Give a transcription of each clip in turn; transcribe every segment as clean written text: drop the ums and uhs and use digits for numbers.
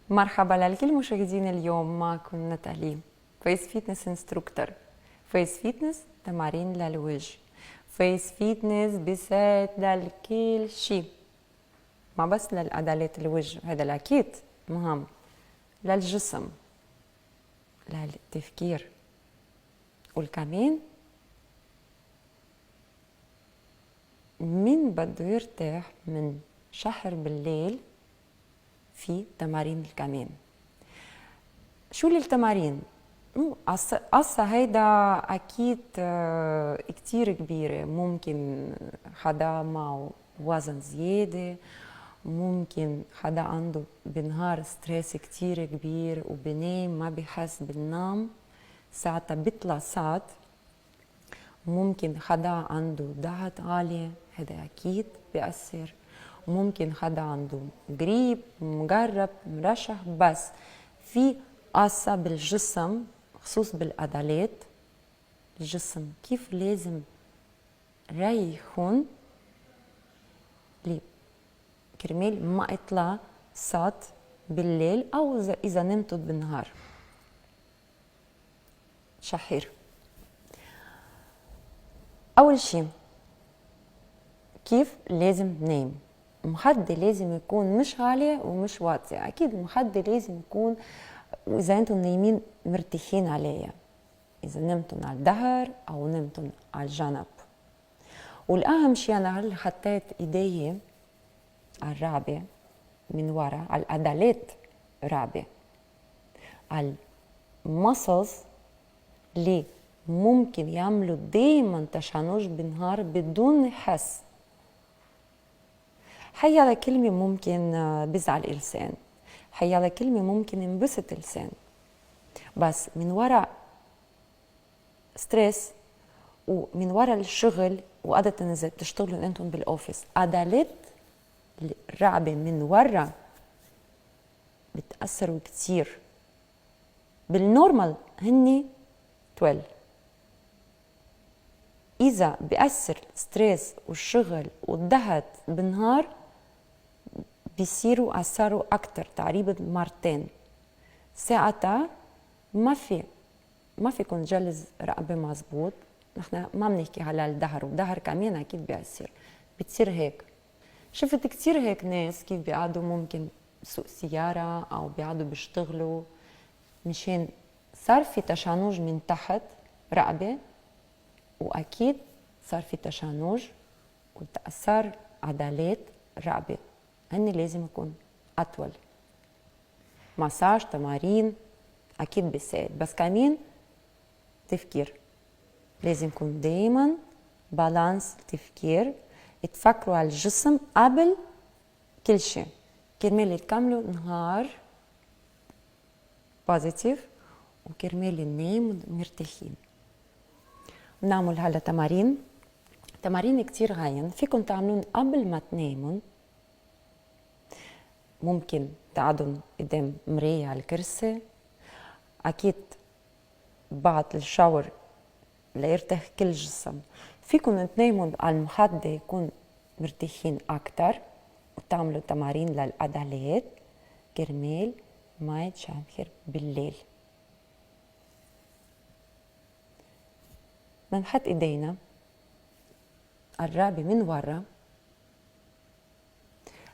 مرحبا لكل مشاهدين. اليوم معكم ناتالي، فيس فيتنس انستروكتور. فيس فيتنس تمارين للوجه، فيس فيتنس بيساعد لكل شيء، ما بس للعضلات الوجه، هذا الأكيد مهم، للجسم، للتفكير، والكمان مين بده يرتاح من شهر بالليل في تمارين الكمان. شو التمارين؟ قصة هيدا أكيد كتير كبيرة. ممكن حدا معه وزن زيادة، ممكن حدا عنده بالنهار ستريس كتير كبير وبنام ما بيحس بالنوم، ساعتها بيطلع صعد. ممكن حدا عنده ضغط عالي، هذا أكيد بيأثر. ممكن حدا عنده قريب مجرب مرشح. بس في قصة بالجسم، خصوص بالعضلات الجسم، كيف لازم ريحون كرمال ما يطلع صوت بالليل أو إذا نمتوا بالنهار. شحير. أول شيء كيف لازم ننام. المخدة لازم يكون مش عالي ومش واطي، أكيد المخدة لازم يكون، وإذا أنتم نايمين مرتاحين عليها، إذا نمتم على الظهر أو نمتم على الجنب. والأهم شيء أنا هل حطيت إيدي على الرقبة من ورا، على العضلات الرقبة، على المسلز اللي ممكن يعملوا دايما تشنج بالنهار بدون نحس. حيلا كلمة ممكن بزعل الإنسان، حيلا كلمة ممكن ينبسط الإنسان، بس من وراء ستريس ومن وراء الشغل، وعادة إذا بتشتغلوا أنتم بالأوفيس، عضلات الرقبة من وراء بتأثروا كتير. بالنورمال هني 12، إذا بيأثر ستريس والشغل والضغط بالنهار بيصيروا أثروا أكتر، تقريبا مرتين. ساعتها ما فيكم جلز رقبة مزبوط. نحن ما بنحكي على الظهر، والظهر كمان أكيد بيأثر، بتصير هيك. شفت كتير هيك ناس كيف بيقعدوا ممكن بسوق سيارة أو بيقعدوا بيشتغلوا، مشان صار في تشنج من تحت رقبة، وأكيد صار في تشنج وتأثر عضلات الرقبة، هن لازم يكون أطول. مساج تمارين أكيد بيساعد، بس كمان تفكير لازم يكون دايما بالانس. تفكير، تفكروا على الجسم قبل كل شيء كرمال تكملوا نهار بوزيتيف وكرمال ننام مرتاحين. بنعمل هلا تمارين كتير غاين فيكم تعملون قبل ما تنامون. ممكن تقعدوا قدام مراية على الكرسي، أكيد بعد الشاور ليرتاح كل الجسم. فيكم تناموا على المخدة يكون مرتاحين أكتر، وتعملوا تمارين للعضلات كرمال ما يتشنخر بالليل. بنحط ايدينا على الرقبة من ورا،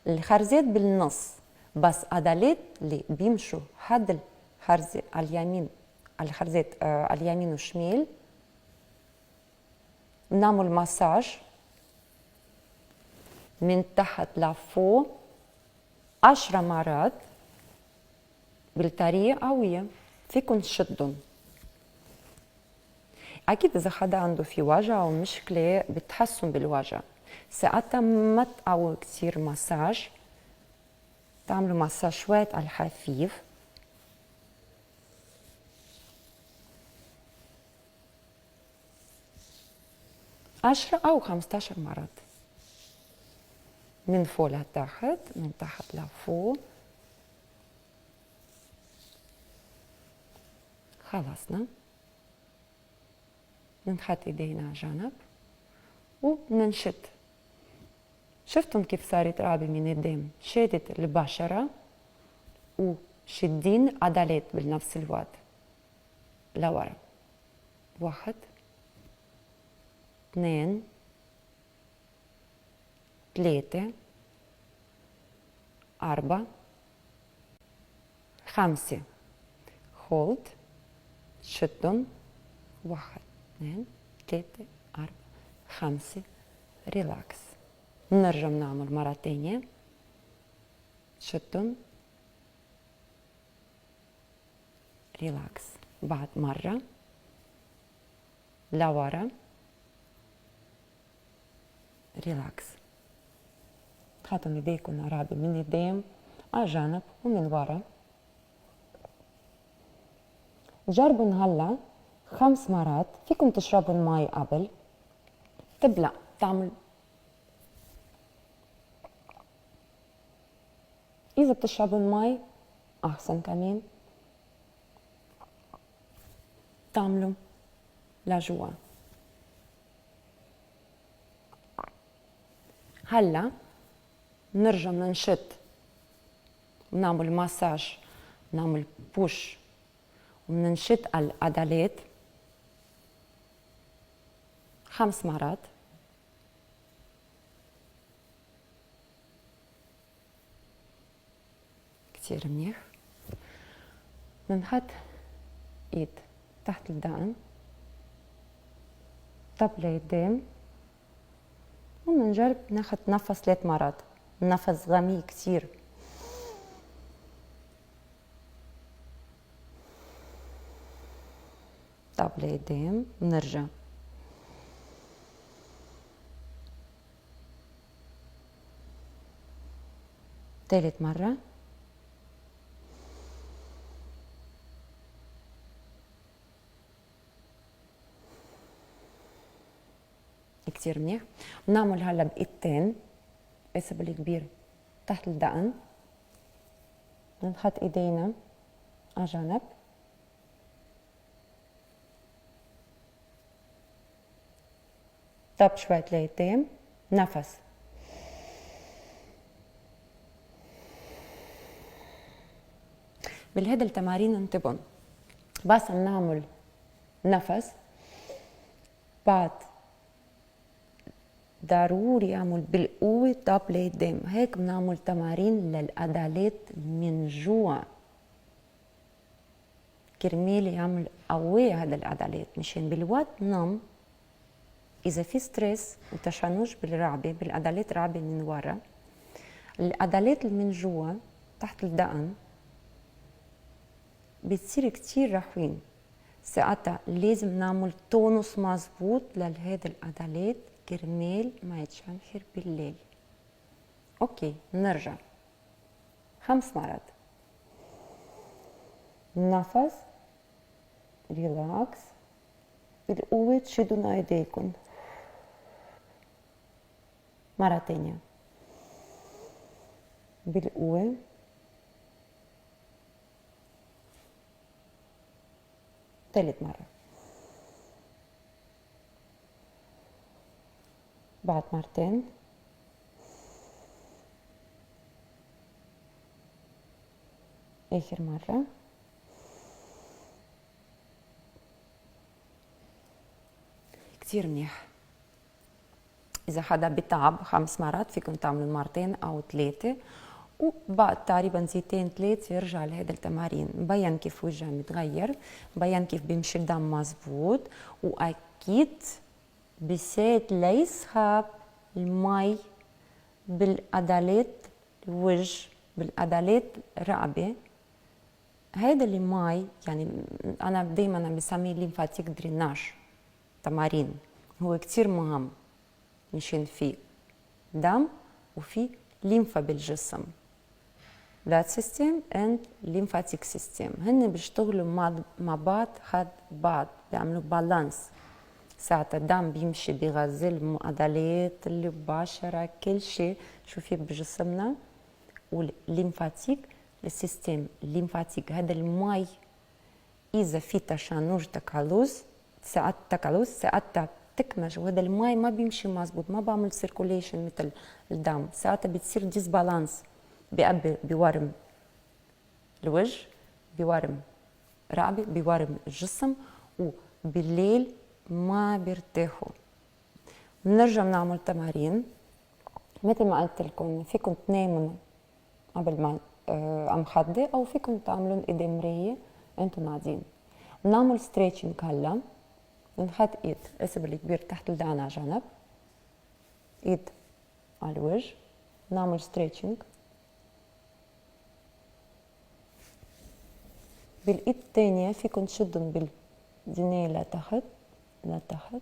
الخرزات بالنص، بس عضلات اللي بيمشوا حد الخرزة على اليمين، على الخرزات على اليمين والشمال. بنعمل مساج من تحت لفوق 10 مرات بالطريقة قوية. فيكن تشدهم. أكيد إذا حدا عنده في وجع أو مشكلة بتحسن بالوجع، ساعتها ما تقووا كتير مساج، تعملوا مساج شوية على الخفيف. عشرة أو 15 مرات من فوق لتحت، من تحت لفوق. خلصنا. بنحط ايدينا على جنب وبننشد. شفتم كيف صارت رقبة من قدام شادت البشرة شدين عضلات بنفس الوقت لورا. 1 2 3 4 5. هولد، شدهم. 1 2 3 4 5. ريلاكس. نرجع نعمل مرة تانية. شدهم. ريلاكس. بعد مرة لورا. ريلاكس. خدوا ايديكم قرابة من قدام على جنب ومن ورا. جربوا هلا 5 مرات. فيكم تشربوا المي قبل، تبلع تعمل. إذا بتشربوا المي أحسن كمان تعملوا لجوا. هلا نرجع ننشط، نعمل مساج، نعمل بوش وننشط العضلات 5 مرات. كتير منيح. بنحط ايد تحت الدقن، طب لقدام، وبنجرب ناخد نفس 3 مرات. نفس غميق كتير. طب لقدام، بنرجع. ثالث مرة. كتير منيح. بنعمل هلا بإيدتين، قاسب الكبير تحت الدقن. بنحط ايدينا على جنب. طب شوي لقدام، نفس. بالهيدا التمارين انتبهوا، بس نعمل نفس بعد ضروري اعمل بالقوة طب لقدام. هيك بنعمل تمارين للعضلات من جوا كرمال يعمل قوية هذا العضلات، مشان بالوقت نم إذا في ستريس وتشنج بالرقبة، بالعضلات الرقبة من ورا، العضلات اللي من جوا تحت الدقن بتصير كتير رخوين. ساعتها لازم نعمل تونس مظبوط لهذا العضلات كرمال ما يتشنخر بالليل. اوكي نرجع 5 مرات. نفس، ريلاكس، بالقوة تشدوا ايديكم. مرة تانية بالقوة. ثالث مرة. بعد مرتين. آخر مرة. كتير منيح. إذا حدا بتعب 5 مرات فيكم تعملوا مرتين أو 3، وبعد تقريبا 2 3 يرجع لهذا التمارين. مبين كيف وجهه متغير، مبين كيف بيمشي الدم مزبوط، وأكيد بسات ليسحب المي بالعضلات الوجه، بالعضلات الرقبة. هيدا اللي ماي يعني أنا دايما بسميه ليمفاتيك دريناج تمارين. هو كتير مهم مشان في دم وفي ليمفا بالجسم. blood system and lymphatic system هن بيشتغلوا مع بعض، خد بعض، بيعملوا بالانس. ساعتها الدم بيمشي بيغذي العضلات اللي بباشرة كل شيء شو في بجسمنا. والليمفاتيك السيستم الليمفاتيك هذا المي إذا في تشنج ساعتها تكمش، وهذا المي ما بيمشي مزبوط، ما بعمل سيركوليشن مثل الدم. ساعتها بتصير ديسبالانس، بيورم الوجه، بيورم رقبة، بيورم الجسم، وبالليل ما بيرتاحوا. بنرجع بنعمل تمارين مثل ما قلت لكم، فيكم تناموا قبل ما عم خدي، او فيكم تعملون قدام مراية انتم قاعدين. بنعمل ستريتشنج هلا، بنحط ايد الاسبل الكبير تحت الدقن على جنب، ايد على الوجه، نعمل ستريتشنج. بالايد الثانية فيكم تشدهم بالجنيه لتحت لتحت.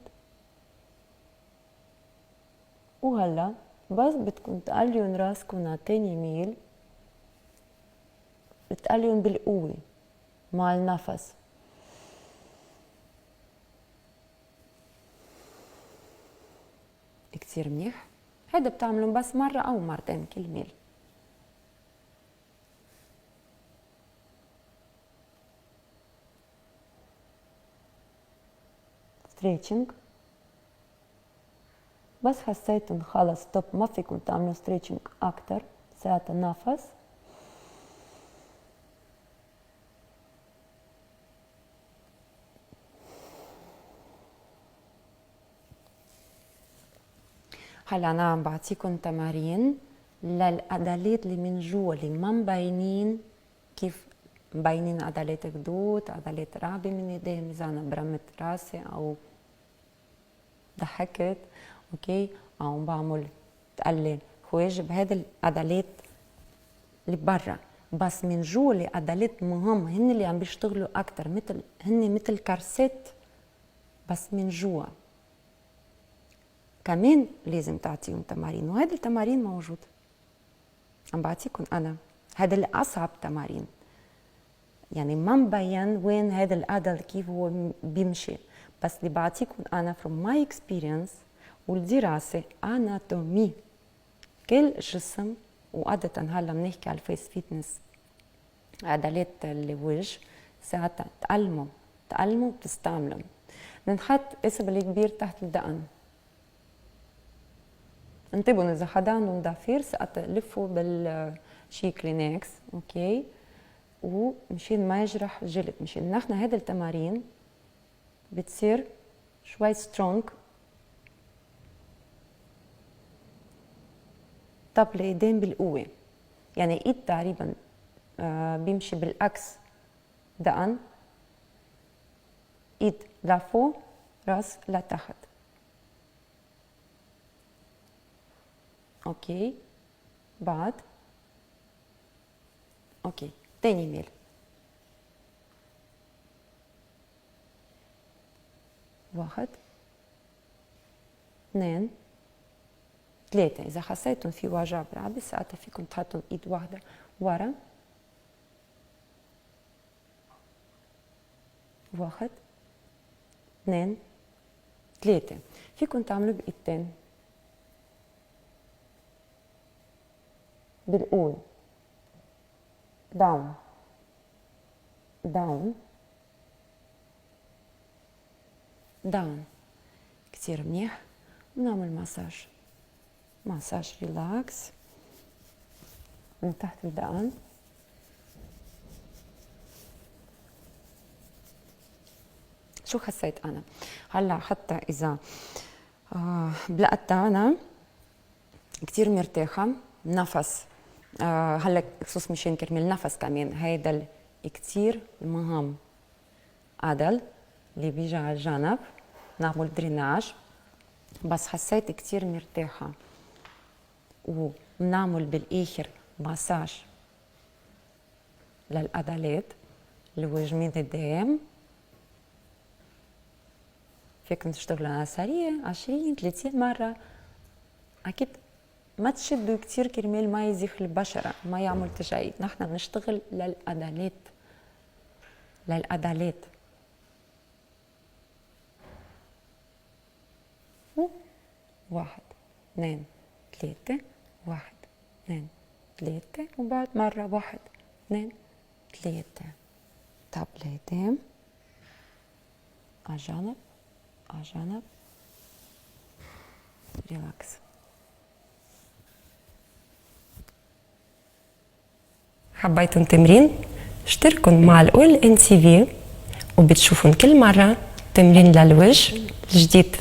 وهلا بس بدكم تقليون راسكم على تاني ميل، بتقليون بالقوة مع النفس. كتير منيح. هيدا بتعملون بس مرة أو مرتين كل ميل. ستريتشنج. بس حسيتن خلص طب ما فيكم تعملوا ستريتشنج أكتر، ساعتها النفس. هلا أنا عم بعطيكم تمارين للعضلات اللي من جوا اللي ما مبينين، كيف مبينين عضلات خدود، عضلات رقبة من قدام إذا أنا برمت راسي أو ضحكت، أوكي، أو بعمل تقلل خواجب. هذه العضلات اللي برا، بس من جوا اللي عضلات مهمة هن اللي عم بيشتغلوا أكتر، هن مثل كرسات بس من جوا. كمان لازم تعطيهم تمارين، وهذه التمارين موجودة عم بعطيكم أنا. هذا الأصعب تمارين، يعني ما مبين وين هذا العضل كيف هو بيمشي، بس اللي بعطيكم أنا from my experience والدراسة أناتومي كل جسم. وعادة هلا بنحكي على الفيس فيتنس، عضلات الوجه، ساعتها تعلموا وتستعملوا. بنحط اسبل كبير تحت الدقن. انتبهوا اذا حدا عندهم ضفير ساعتها لفوا بالشي كلينكس، اوكي، ومشان ما يجرح الجلد. مشان نحن هذه التمارين بتصير شوي سترونج. طب لقدام بالقوة، يعني ايد تقريبا بيمشي بالعكس، دقن ايد لفوق، راس لتحت، اوكي. بعد اوكي تاني ميل. واحد، اثنين، ثلاثة. إذا حسيتم في وجع بالرقبة ساعتها فيكم تحطوا إيد واحدة ورا. واحد، اثنين، ثلاثة. فيكم تعملوا بإيدتين بالقوة. داون داون داون. كتير منيح. ونعمل مساج ريلاكس من تحت الدقن. شو حسيت أنا هلا؟ حتى إذا بلقت أنا كتير مرتاحة، نفس هلا خصوص مشان كرمال النفس كمان، هيدا كتير مهم. عدل اللي بيجي على الجنب نعمل دريناج، بس حسيت كتير مرتاحة. وبنعمل بالآخر مساج للعضلات الوجه من قدام. فيكم تشتغلوا على سريع 20 30 مرة. أكيد ما تشدوا كتير كرمال ما يزيخ البشرة، ما يعمل تجاعيد. نحن بنشتغل للعضلات. واحد، اثنين، ثلاثة، واحد، اثنين، ثلاثة، وبعد مرة واحد، اثنين، ثلاثة. طب لقدام، عجنب عجنب، ريلاكس. حبيتوا التمرين؟ اشتركوا مع الأول ان تي في وبتشوفون كل مرة تمرين للوجه الجديد.